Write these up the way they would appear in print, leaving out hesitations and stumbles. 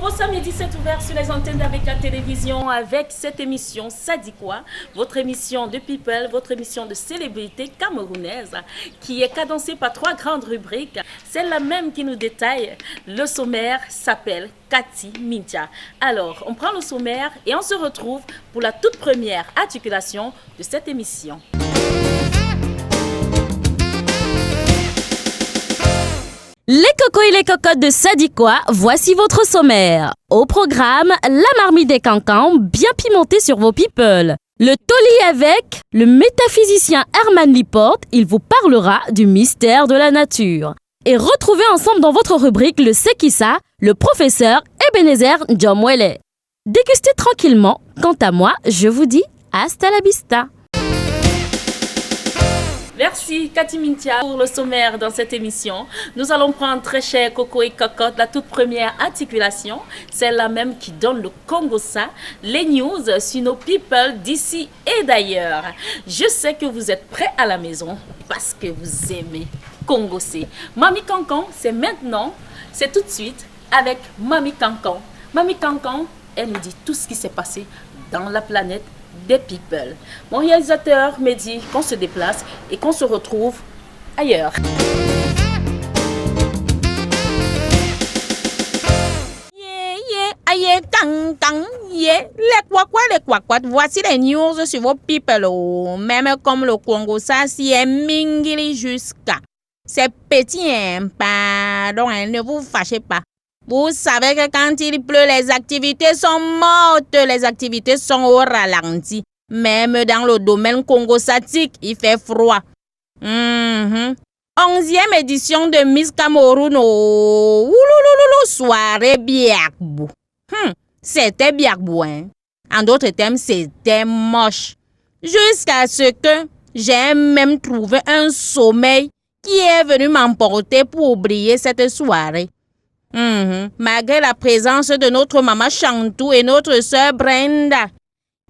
nouveau samedi, c'est ouvert sur les antennes d'Avec la télévision avec cette émission Ça dit quoi, votre émission de people, votre émission de célébrité camerounaise qui est cadencée par 3 grandes rubriques. Celle-là même qui nous détaille. Le sommaire s'appelle Kati Mintia. Alors, on prend le sommaire et on se retrouve pour la toute première articulation de cette émission. Les cocos et les cocottes de Ça dit quoi, voici votre sommaire. Au programme, la marmite des cancans bien pimentée sur vos people. Le toli avec le métaphysicien Herman Liporte, il vous parlera du mystère de la nature. Et retrouvez ensemble dans votre rubrique le C'est qui ça, le professeur Ebenezer Njomwele. Dégustez tranquillement, quant à moi, je vous dis hasta la vista. Merci Kati Mintia pour le sommaire dans cette émission. Nous allons prendre très cher Coco et Cocotte, la toute première articulation, celle-là même qui donne le Congo-ça, les news sur nos people d'ici et d'ailleurs. Je sais que vous êtes prêts à la maison parce que vous aimez Congo-c'est. Mami Cancan, c'est maintenant, c'est tout de suite avec Mami Cancan. Mami Cancan, elle nous dit tout ce qui s'est passé dans la planète des people. Mon réalisateur me dit qu'on se déplace et qu'on se retrouve ailleurs. Aïe, tang, tang, les quoi, voici les news sur vos people, même comme le Congo, ça, si est mingili jusqu'à. C'est petit, hein, pardon, hein, ne vous fâchez pas. Vous savez que quand il pleut, les activités sont mortes, les activités sont au ralenti. Même dans le domaine congo-satique, il fait froid. 11e édition de Miss Cameroun. Soirée Biakbou. C'était Biakbou, hein. En d'autres termes, c'était moche. Jusqu'à ce que j'ai même trouvé un sommeil qui est venu m'emporter pour oublier cette soirée. Malgré la présence de notre maman Chantou et notre sœur Brenda,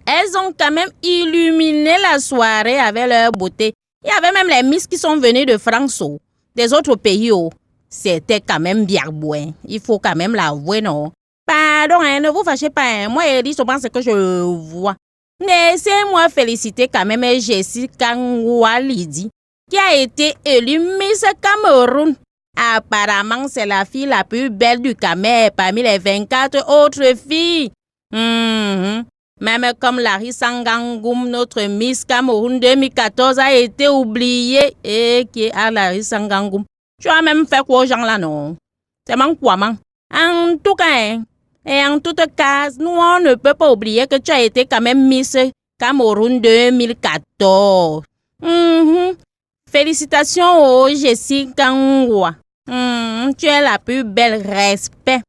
elles ont quand même illuminé la soirée avec leur beauté. Il y avait même les Miss qui sont venues de France, des autres pays. C'était quand même bien bon. Il faut quand même l'avouer, non? Pardon, hein, ne vous fâchez pas. Hein. Moi, Elie, je pense que je vois. Laissez-moi féliciter quand même Jessica Nwalidi, qui a été élue Miss Cameroun. Apparemment, c'est la fille la plus belle du Camer parmi les 24 autres filles. Même comme Larry Sangangoum, notre Miss Cameroun 2014 a été oubliée. Et qui est à Larry Sangangoum? Tu as même fait quoi aux gens là, non? C'est mon quoi, man? En tout cas, et en toute cas, nous, on ne peut pas oublier que tu as été quand même Miss Cameroun 2014. Félicitations au Jessica Ngwa. Tu es la plus belle, respect.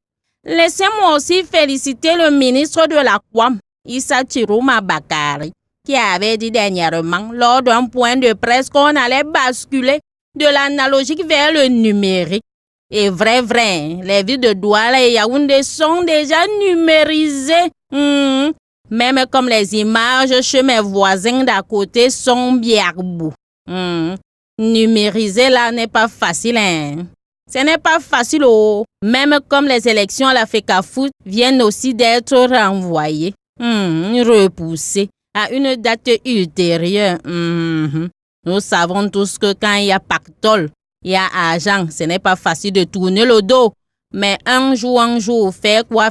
Laissez-moi aussi féliciter le ministre de la Kwam, Issa Chirouma Bakari, qui avait dit dernièrement, lors d'un point de presse, qu'on allait basculer de l'analogique vers le numérique. Et vrai, les villes de Douala et Yaoundé sont déjà numérisées. Même comme les images chez mes voisins d'à côté sont biarbou. Numériser là n'est pas facile, hein. Ce n'est pas facile, Même comme les élections à la FECAFOOT viennent aussi d'être renvoyées, repoussées à une date ultérieure. Nous savons tous que quand il y a pactole, il y a argent, ce n'est pas facile de tourner le dos. Mais un jour, faire quoi,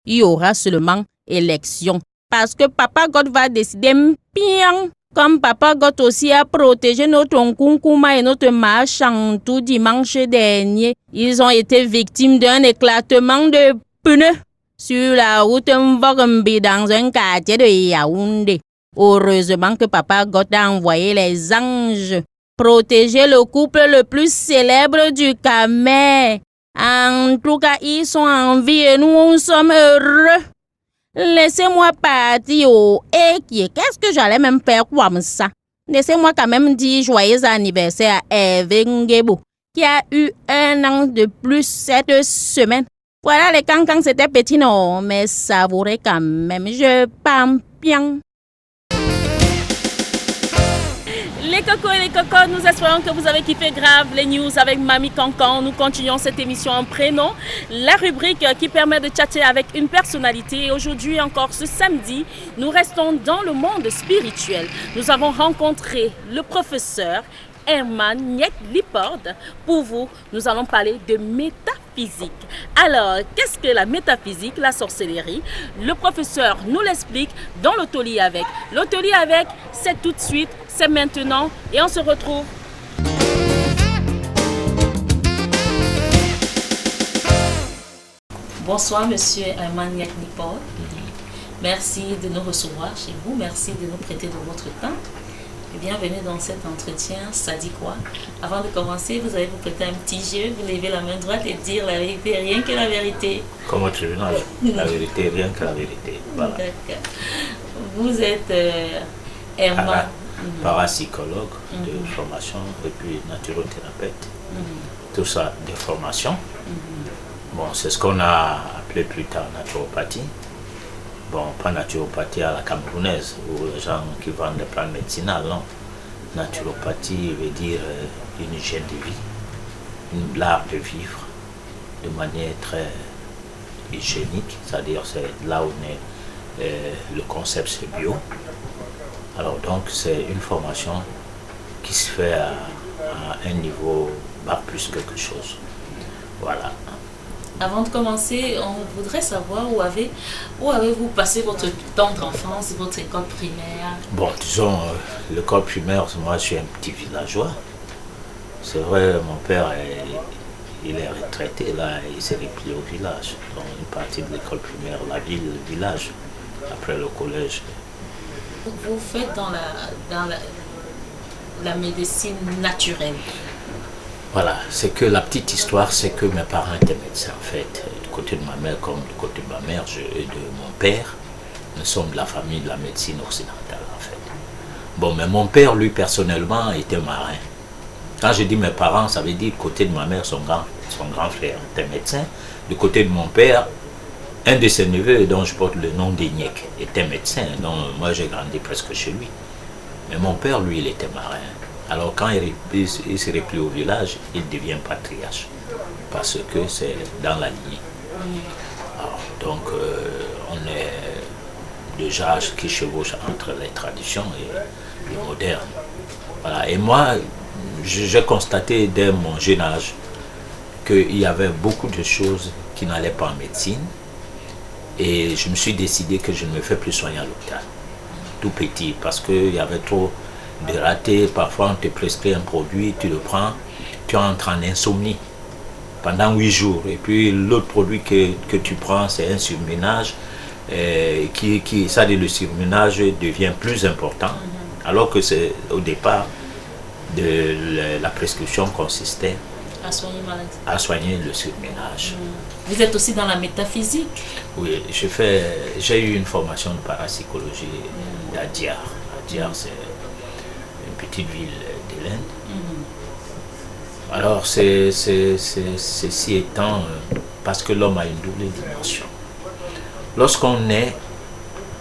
il y aura seulement élection. Parce que Papa God va décider bien. Comme Papa God aussi a protégé notre Nkunkuma et notre Ma Chantou dimanche dernier, ils ont été victimes d'un éclatement de pneus sur la route Mbogombi dans un quartier de Yaoundé. Heureusement que Papa God a envoyé les anges protéger le couple le plus célèbre du Camer. En tout cas, ils sont en vie et nous sommes heureux. Laissez-moi partir qu'est-ce que j'allais même faire comme ça? Laissez-moi quand même dire joyeux anniversaire à Hervé Ngebo, qui a eu 1 an de plus cette semaine. Voilà, les cancans, c'était petit, non, mais savouré quand même. Je pam bien. Les cocos et les cocottes, nous espérons que vous avez kiffé grave les news avec Mamie Cancan. Nous continuons cette émission en prénom, la rubrique qui permet de chatter avec une personnalité. Et aujourd'hui encore ce samedi, nous restons dans le monde spirituel. Nous avons rencontré le professeur Herman Nyek-Lipord. Pour vous, nous allons parler de métaphysique. Alors, qu'est-ce que la métaphysique, la sorcellerie? Le professeur nous l'explique dans l'Autoli avec. L'Autoli avec, c'est tout de suite, c'est maintenant et on se retrouve. Bonsoir, monsieur Herman Nyek-Lipord. Merci de nous recevoir chez vous. Merci de nous prêter de votre temps. Et bienvenue dans cet entretien, ça dit quoi? Avant de commencer, vous allez vous prêter un petit jeu, vous levez la main droite et dire la vérité, rien que la vérité. Comme au tribunal, la vérité, rien que la vérité. Voilà. D'accord. Vous êtes Herman. Parapsychologue de formation et puis naturothérapeute. Tout ça de formation. Bon, c'est ce qu'on a appelé plus tard naturopathie. Bon, pas naturopathie à la camerounaise, ou les gens qui vendent des plantes médicinales, non. Naturopathie veut dire une hygiène de vie, l'art de vivre de manière très hygiénique, c'est-à-dire c'est là où le concept c'est bio. Alors donc c'est une formation qui se fait à un niveau bac plus quelque chose. Voilà. Avant de commencer, on voudrait savoir où avez-vous passé votre temps d'enfance, votre école primaire? Bon, disons, l'école primaire, moi je suis un petit villageois. C'est vrai, mon père, il est retraité, là, il s'est replié au village. Donc une partie de l'école primaire, la ville, le village, après le collège. Vous faites dans la médecine naturelle. Voilà, c'est que la petite histoire, c'est que mes parents étaient médecins en fait. Du côté de ma mère comme du côté de ma mère et de mon père, nous sommes de la famille de la médecine occidentale en fait. Bon, mais mon père, lui, personnellement, était marin. Quand je dis mes parents, ça veut dire du côté de ma mère, son grand frère était médecin. Du côté de mon père, un de ses neveux, dont je porte le nom d'Enyek, était médecin. Donc moi, j'ai grandi presque chez lui. Mais mon père, lui, il était marin. Alors quand il se replie au village, il devient patriarche, parce que c'est dans la lignée. Alors, donc on est des âges qui chevauchent entre les traditions et le moderne. Voilà. Et moi, j'ai constaté dès mon jeune âge qu'il y avait beaucoup de choses qui n'allaient pas en médecine, et je me suis décidé que je ne me fais plus soigner à l'hôpital, tout petit, parce qu'il y avait trop de ratés. Parfois on te prescrit un produit, tu le prends, tu entres en insomnie pendant 8 jours. Et puis l'autre produit que tu prends, c'est un surmenage, ça dit le surmenage devient plus important, alors que c'est au départ la prescription consistait à soigner le surmenage. Vous êtes aussi dans la métaphysique? Oui, j'ai eu une formation de parapsychologie à Diar. Diar, c'est petite ville de l'Inde. Alors ceci étant parce que l'homme a une double dimension. Lorsqu'on est,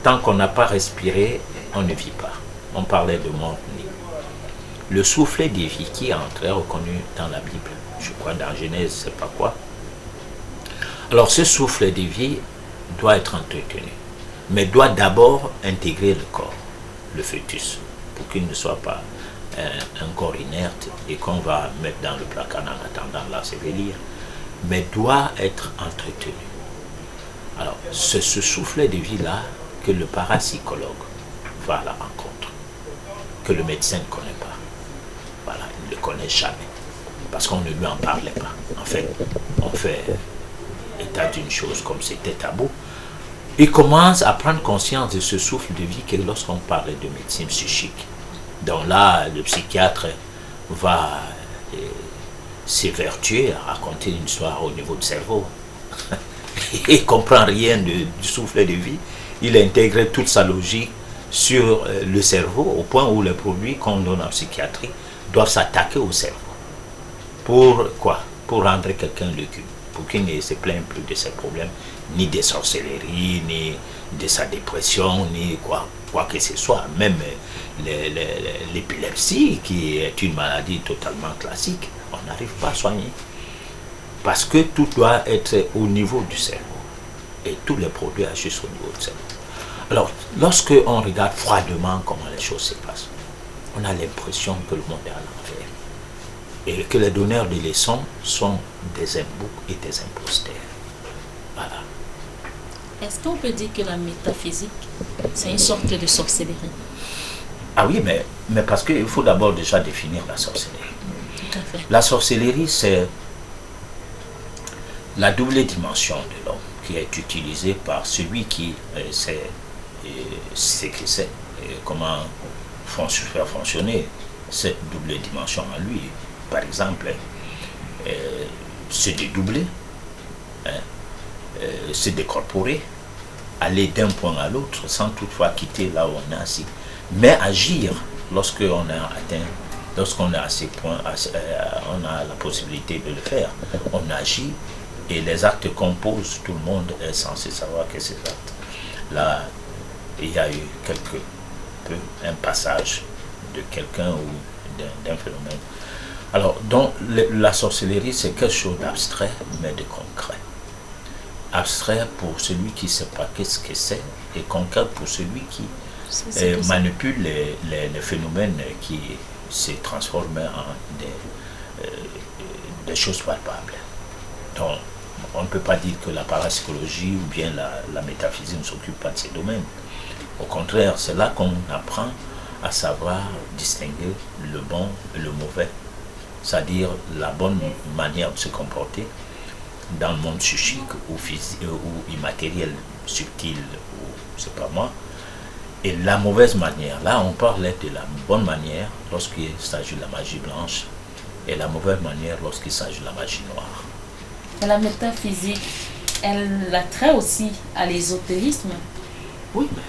tant qu'on n'a pas respiré, on ne vit pas. On parlait de mort. Le soufflet de vie qui est entré reconnu dans la Bible, je crois dans Genèse, je ne sais pas quoi. Alors ce souffle de vie doit être entretenu, mais doit d'abord intégrer le corps, le fœtus, pour qu'il ne soit pas un corps inerte et qu'on va mettre dans le placard en attendant la sévélire, mais doit être entretenu. Alors, c'est ce soufflet de vie-là que le parapsychologue va à la rencontre, que le médecin ne connaît pas. Voilà, il ne le connaît jamais, parce qu'on ne lui en parlait pas. En fait, on fait état d'une chose comme c'était tabou. Il commence à prendre conscience de ce souffle de vie que lorsqu'on parlait de médecine psychique. Donc là, le psychiatre va s'évertuer à raconter une histoire au niveau du cerveau. Il ne comprend rien du souffle de vie. Il intègre toute sa logique sur le cerveau, au point où les produits qu'on donne en psychiatrie doivent s'attaquer au cerveau. Pour quoi? Pour rendre quelqu'un lugubre. pour qu'il ne se plaigne plus de ses problèmes, ni de sorcellerie, ni de sa dépression, ni quoi que ce soit. Même l'épilepsie, qui est une maladie totalement classique, on n'arrive pas à soigner. Parce que tout doit être au niveau du cerveau. Et tous les produits agissent au niveau du cerveau. Alors, lorsque on regarde froidement comment les choses se passent, on a l'impression que le monde est à l'envers. Et que les donneurs de leçons sont des imboucs et des imposteurs. Voilà. Est-ce qu'on peut dire que la métaphysique, c'est une sorte de sorcellerie? Ah oui, mais parce qu'il faut d'abord déjà définir la sorcellerie. Tout à fait. La sorcellerie, c'est la double dimension de l'homme qui est utilisée par celui qui sait ce que c'est, comment faire fonctionner cette double dimension en lui. Par exemple, se dédoubler, se décorporer, aller d'un point à l'autre sans toutefois quitter là où on est assis. Mais agir lorsqu'on a atteint, lorsqu'on est à ces points, on a la possibilité de le faire. On agit et les actes qu'on pose, tout le monde est censé savoir que ces actes. Là, il y a eu un passage de quelqu'un ou d'un phénomène. Alors, donc, la sorcellerie, c'est quelque chose d'abstrait, mais de concret. Abstrait pour celui qui ne sait pas qu'est-ce que c'est, et concret pour celui qui manipule les phénomènes qui se transforment en des choses palpables. Donc, on ne peut pas dire que la parapsychologie ou bien la métaphysique ne s'occupe pas de ces domaines. Au contraire, c'est là qu'on apprend à savoir distinguer le bon et le mauvais. C'est-à-dire la bonne manière de se comporter dans le monde psychique ou immatériel, subtil, ou c'est pas moi. Et la mauvaise manière, là on parlait de la bonne manière lorsqu'il s'agit de la magie blanche et la mauvaise manière lorsqu'il s'agit de la magie noire. Et la métaphysique, elle a trait aussi à l'ésotérisme. Oui, mais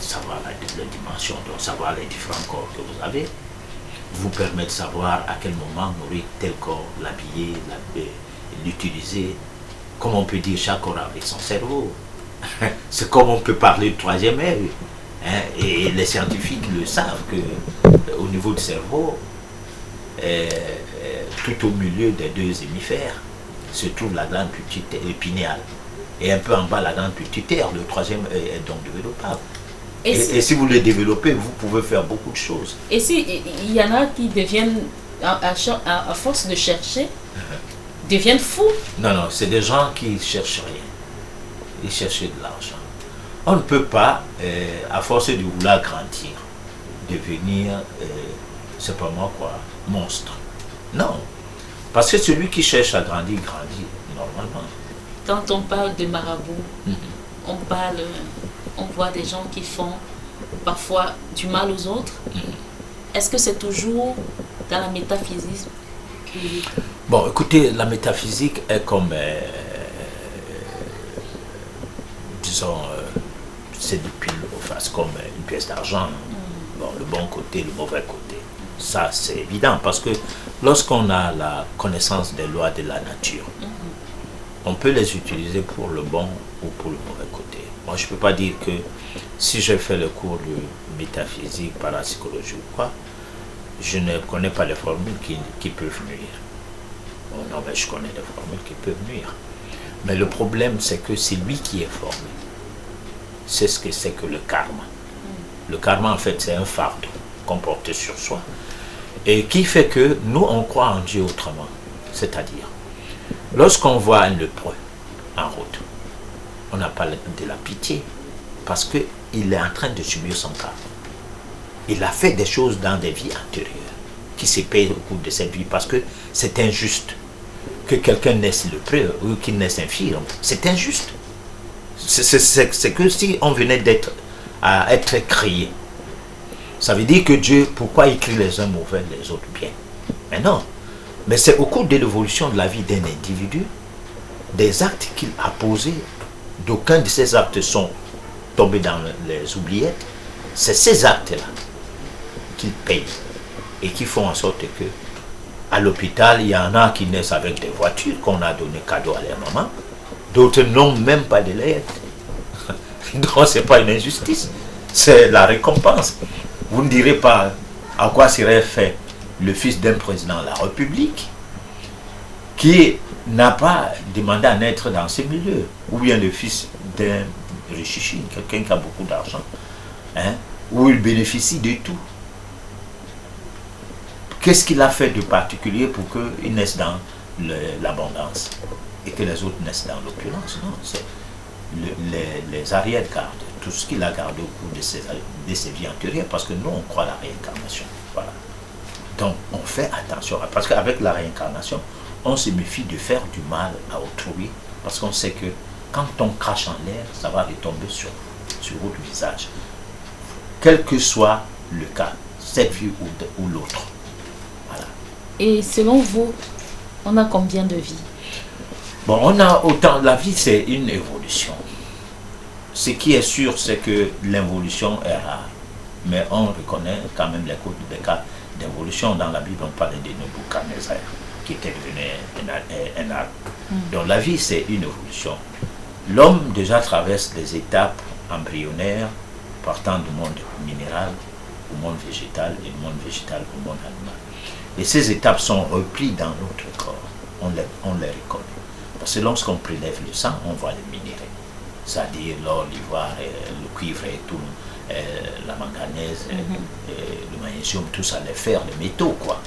savoir la double dimension, donc savoir les différents corps que vous avez, vous permet de savoir à quel moment nourrir tel corps, l'habiller, l'utiliser. Comme on peut dire, chaque corps avec son cerveau. C'est comme on peut parler de troisième œil. Hein, et les scientifiques le savent qu'au niveau du cerveau, tout au milieu des deux hémisphères, se trouve la glande pinéale. Et un peu en bas, la glande pituitaire. Le troisième œil est donc développable. Et si vous le développez, vous pouvez faire beaucoup de choses. Et si il y en a qui deviennent, à force de chercher, deviennent fous? Non, c'est des gens qui ne cherchent rien. Ils cherchent de l'argent. On ne peut pas, à force de vouloir grandir, devenir, c'est pas moi quoi, monstre. Non. Parce que celui qui cherche à grandir, grandit normalement. Quand on parle de marabout, on voit des gens qui font parfois du mal aux autres. Est-ce que c'est toujours dans la métaphysique? Bon, écoutez, la métaphysique est comme, disons, c'est des piles aux faces, comme une pièce d'argent. Bon, le bon côté, le mauvais côté. Ça, c'est évident, parce que lorsqu'on a la connaissance des lois de la nature, on peut les utiliser pour le bon ou pour le mauvais côté. Moi, je ne peux pas dire que si j'ai fait le cours de métaphysique, parapsychologie ou quoi, je ne connais pas les formules qui peuvent nuire. Bon, non, mais je connais les formules qui peuvent nuire. Mais le problème, c'est que c'est lui qui est formé. C'est ce que c'est que le karma. Le karma, en fait, c'est un fardeau qu'on porte sur soi. Et qui fait que nous, on croit en Dieu autrement. C'est-à-dire, lorsqu'on voit un lépreux en route, on n'a pas de la pitié parce qu'il est en train de subir son karma. Il a fait des choses dans des vies antérieures qui se payent au cours de cette vie parce que c'est injuste que quelqu'un naisse lépreux ou qu'il naisse infirme. C'est injuste. C'est que si on venait à être créé, ça veut dire que Dieu, pourquoi il crée les uns mauvais, les autres bien? Mais non. Mais c'est au cours de l'évolution de la vie d'un individu, des actes qu'il a posés, d'aucuns de ces actes sont tombés dans les oubliettes. C'est ces actes-là qu'il paye et qui font en sorte que À l'hôpital, il y en a qui naissent avec des voitures qu'on a donné cadeau à leur maman. D'autres n'ont même pas de lettres. Donc, ce n'est pas une injustice. C'est la récompense. Vous ne direz pas à quoi serait fait le fils d'un président de la République qui n'a pas demandé à naître dans ce milieu, ou bien le fils d'un richichi, quelqu'un qui a beaucoup d'argent, hein, où il bénéficie de tout. Qu'est-ce qu'il a fait de particulier pour qu'il naisse dans l'abondance et que les autres naissent dans l'opulence? Non, c'est les arrière-gardes, tout ce qu'il a gardé au cours de ses vies antérieures, parce que nous, on croit à la réincarnation. Voilà. Donc, on fait attention, parce qu'avec la réincarnation, on se méfie de faire du mal à autrui, parce qu'on sait que quand on crache en l'air, ça va retomber sur votre visage. Quel que soit le cas, cette vie ou l'autre. Voilà. Et selon vous, on a combien de vies? Bon, on a autant. La vie, c'est une évolution. Ce qui est sûr, c'est que l'évolution est rare. Mais on reconnaît quand même des cas d'évolution. Dans la Bible, on parlait de Nebuchadnezzar, qui était devenu un arbre. Donc la vie, c'est une évolution. L'homme déjà traverse les étapes embryonnaires, partant du monde minéral au monde végétal et du monde végétal au monde animal. Et ces étapes sont repliées dans notre corps. On les reconnaît. Parce que lorsqu'on prélève le sang, on voit les minéraux. C'est-à-dire l'or, l'ivoire, le cuivre et tout, la manganèse, le magnésium, tout ça, les fers, les métaux, quoi.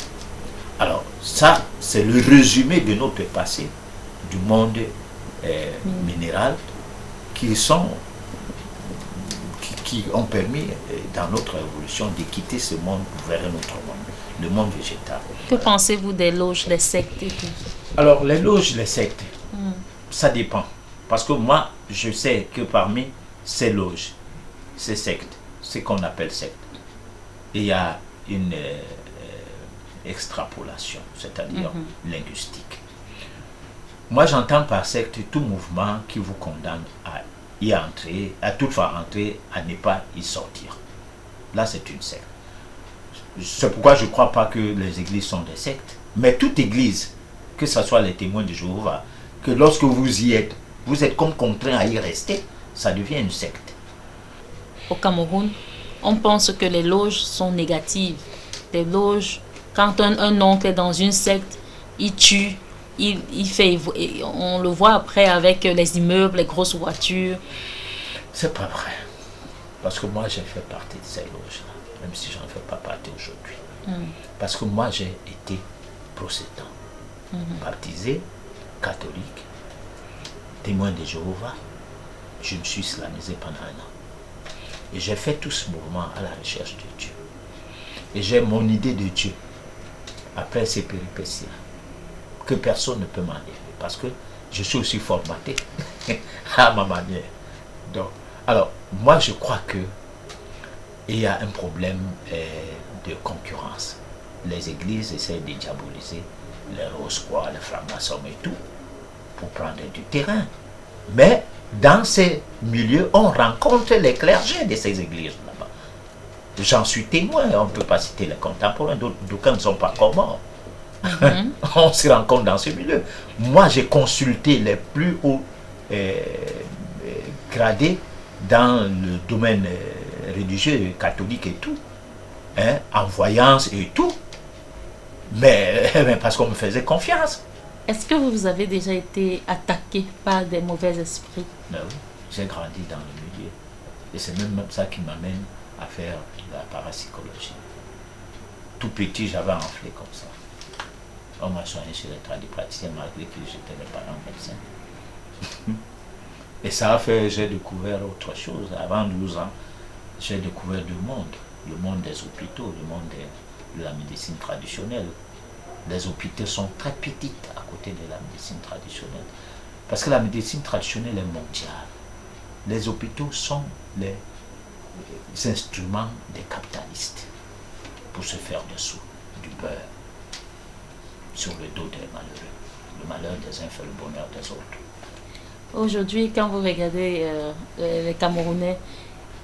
Alors, ça, c'est le résumé de notre passé, du monde minéral, qui ont permis, dans notre évolution, de quitter ce monde vers un autre monde, le monde végétal. Que pensez-vous des loges, des sectes et tout? Alors, les loges, les sectes, ça dépend. Parce que moi, je sais que parmi ces loges, ces sectes, ce qu'on appelle sectes, il y a une extrapolation, c'est-à-dire linguistique. Moi, j'entends par secte tout mouvement qui vous condamne à y entrer, à toutefois entrer, à ne pas y sortir. Là, c'est une secte. C'est pourquoi je ne crois pas que les églises sont des sectes. Mais toute église, que ce soit les témoins de Jéhovah, que lorsque vous y êtes, vous êtes comme contraint à y rester, ça devient une secte. Au Cameroun, on pense que les loges sont négatives. Les loges, quand un oncle est dans une secte, il tue, il fait, on le voit après avec les immeubles, les grosses voitures. C'est pas vrai. Parce que moi, j'ai fait partie de ces loges-là, même si je n'en fais pas partie aujourd'hui. Parce que moi, j'ai été protestant, baptisé, catholique, témoin de Jéhovah. Je me suis islamisé pendant 1 an. Et j'ai fait tout ce mouvement à la recherche de Dieu. Et j'ai mon idée de Dieu, après ces péripéties, que personne ne peut m'enlever. Parce que je suis aussi formaté à ma manière. Donc, alors, moi, je crois que il y a un problème de concurrence. Les églises essaient de diaboliser les Rose-Croix, les francs-maçons et tout, pour prendre du terrain. Mais dans ces milieux, on rencontre les clergés de ces églises là-bas. J'en suis témoin, on ne peut pas citer les contemporains, d'aucuns ne sont pas comme moi. On se rencontre dans ce milieu. Moi, j'ai consulté les plus hauts gradés dans le domaine religieux, catholique et tout, hein, en voyance et tout, mais parce qu'on me faisait confiance. Est-ce que vous avez déjà été attaqué par des mauvais esprits? Ben oui, j'ai grandi dans le milieu. Et c'est même ça qui m'amène à faire la parapsychologie. Tout petit, j'avais enflé comme ça. On m'a soigné chez les tradipraticiens malgré que j'étais le parent médecin. Et ça a fait, j'ai découvert autre chose. Avant 12 ans, j'ai découvert le monde des hôpitaux, le monde de la médecine traditionnelle. Les hôpitaux sont très petits à côté de la médecine traditionnelle. Parce que la médecine traditionnelle est mondiale. Les hôpitaux sont les instruments des capitalistes pour se faire des sous, du beurre, sur le dos des malheureux. Le malheur des uns fait le bonheur des autres. Aujourd'hui, quand vous regardez les Camerounais,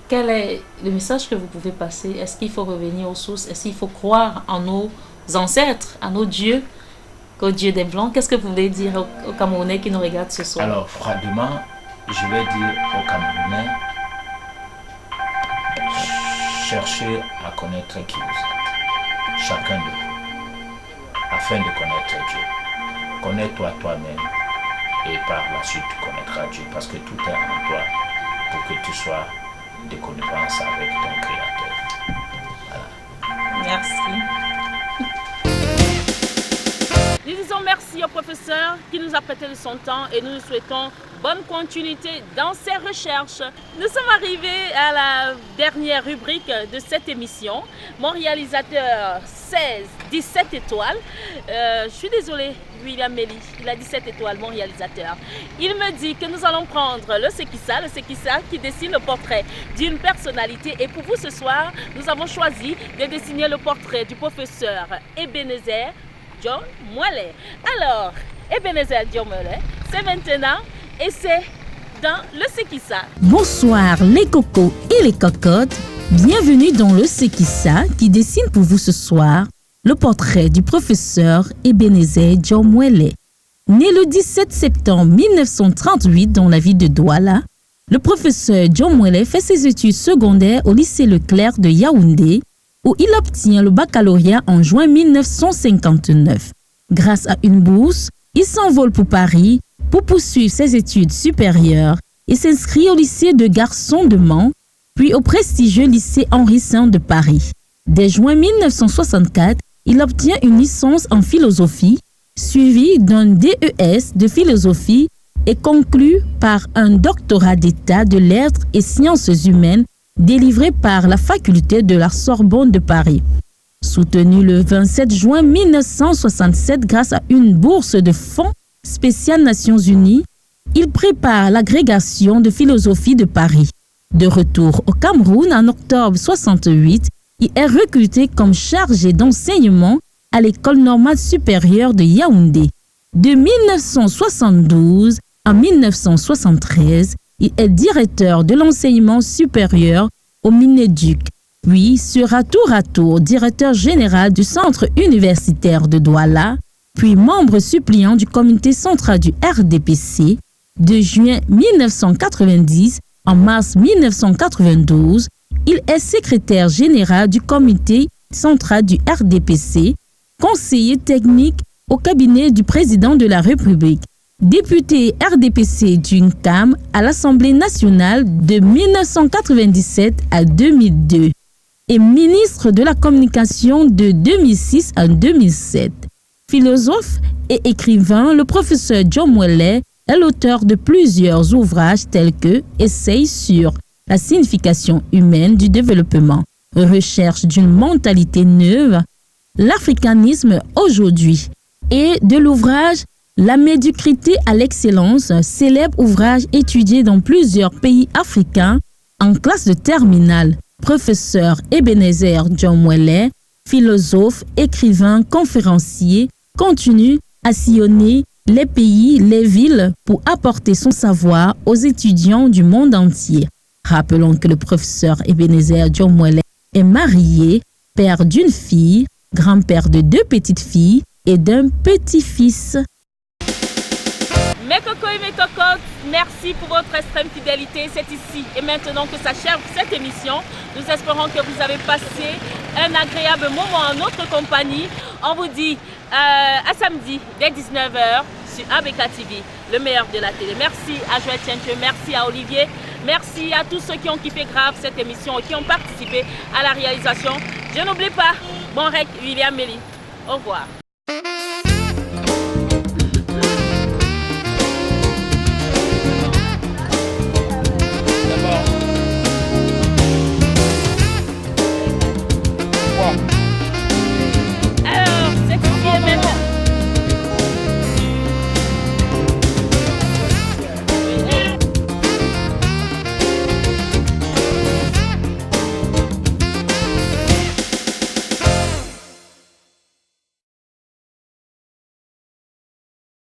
quel est le message que vous pouvez passer? Est-ce qu'il faut revenir aux sources? Est-ce qu'il faut croire en nos ancêtres, à nos dieux, qu'aux dieux des Blancs. Qu'est-ce que vous voulez dire aux Camerounais qui nous regardent ce soir? Alors, froidement, je vais dire aux Camerounais, cherchez à connaître qui vous êtes, chacun de vous, afin de connaître Dieu. Connais-toi toi-même et par la suite tu connaîtras Dieu, parce que tout est en toi pour que tu sois de connivence avec ton Créateur. Voilà. Merci. Nous disons merci au professeur qui nous a prêté de son temps et nous lui souhaitons bonne continuité dans ses recherches. Nous sommes arrivés à la dernière rubrique de cette émission. Mon réalisateur 17 étoiles. Je suis désolée, William Melly, il a 17 étoiles, mon réalisateur. Il me dit que nous allons prendre le Sekissa qui dessine le portrait d'une personnalité. Et pour vous ce soir, nous avons choisi de dessiner le portrait du professeur Ebenezer John Mwele. Alors, Ebenezer John Mwele, c'est maintenant et c'est dans le Sekissa. Bonsoir les cocos et les cocottes. Bienvenue dans le Sekissa qui dessine pour vous ce soir le portrait du professeur Ebenezer John Mwele. Né le 17 septembre 1938 dans la ville de Douala, le professeur John Mwele fait ses études secondaires au lycée Leclerc de Yaoundé, où il obtient le baccalauréat en juin 1959. Grâce à une bourse, il s'envole pour Paris pour poursuivre ses études supérieures et s'inscrit au lycée de garçons de Mans, puis au prestigieux lycée Henri V de Paris. Dès juin 1964, il obtient une licence en philosophie, suivie d'un DES de philosophie et conclut par un doctorat d'état de lettres et sciences humaines délivré par la faculté de la Sorbonne de Paris. Soutenu le 27 juin 1967 grâce à une bourse de fonds spécial Nations Unies, il prépare l'agrégation de philosophie de Paris. De retour au Cameroun en octobre 1968, il est recruté comme chargé d'enseignement à l'école normale supérieure de Yaoundé. De 1972 à 1973, il est directeur de l'enseignement supérieur au Minéduc, puis sera tour à tour directeur général du centre universitaire de Douala, puis membre suppléant du comité central du RDPC de juin 1990 en mars 1992. Il est secrétaire général du comité central du RDPC, conseiller technique au cabinet du président de la République, député RDPC d'une CAM à l'Assemblée nationale de 1997 à 2002 et ministre de la Communication de 2006 à 2007. Philosophe et écrivain, le professeur John Mwele est l'auteur de plusieurs ouvrages tels que Essai sur la signification humaine du développement, Recherche d'une mentalité neuve, l'africanisme aujourd'hui, et de l'ouvrage La médiocrité à l'excellence, célèbre ouvrage étudié dans plusieurs pays africains en classe de terminale. Professeur Ebenezer John Mwele, philosophe, écrivain, conférencier, continue à sillonner les pays, les villes pour apporter son savoir aux étudiants du monde entier. Rappelons que le professeur Ebenezer John Mwele est marié, père d'une fille, grand-père de 2 petites filles et d'un petit-fils. Mes cocos et mes cocottes, merci pour votre extrême fidélité. C'est ici et maintenant que s'achève cette émission. Nous espérons que vous avez passé un agréable moment en notre compagnie. On vous dit à samedi dès 19h sur ABK TV, le meilleur de la télé. Merci à Joël Tienche, merci à Olivier, merci à tous ceux qui ont kiffé grave cette émission et qui ont participé à la réalisation. Je n'oublie pas, bon rec, William Melly. Au revoir.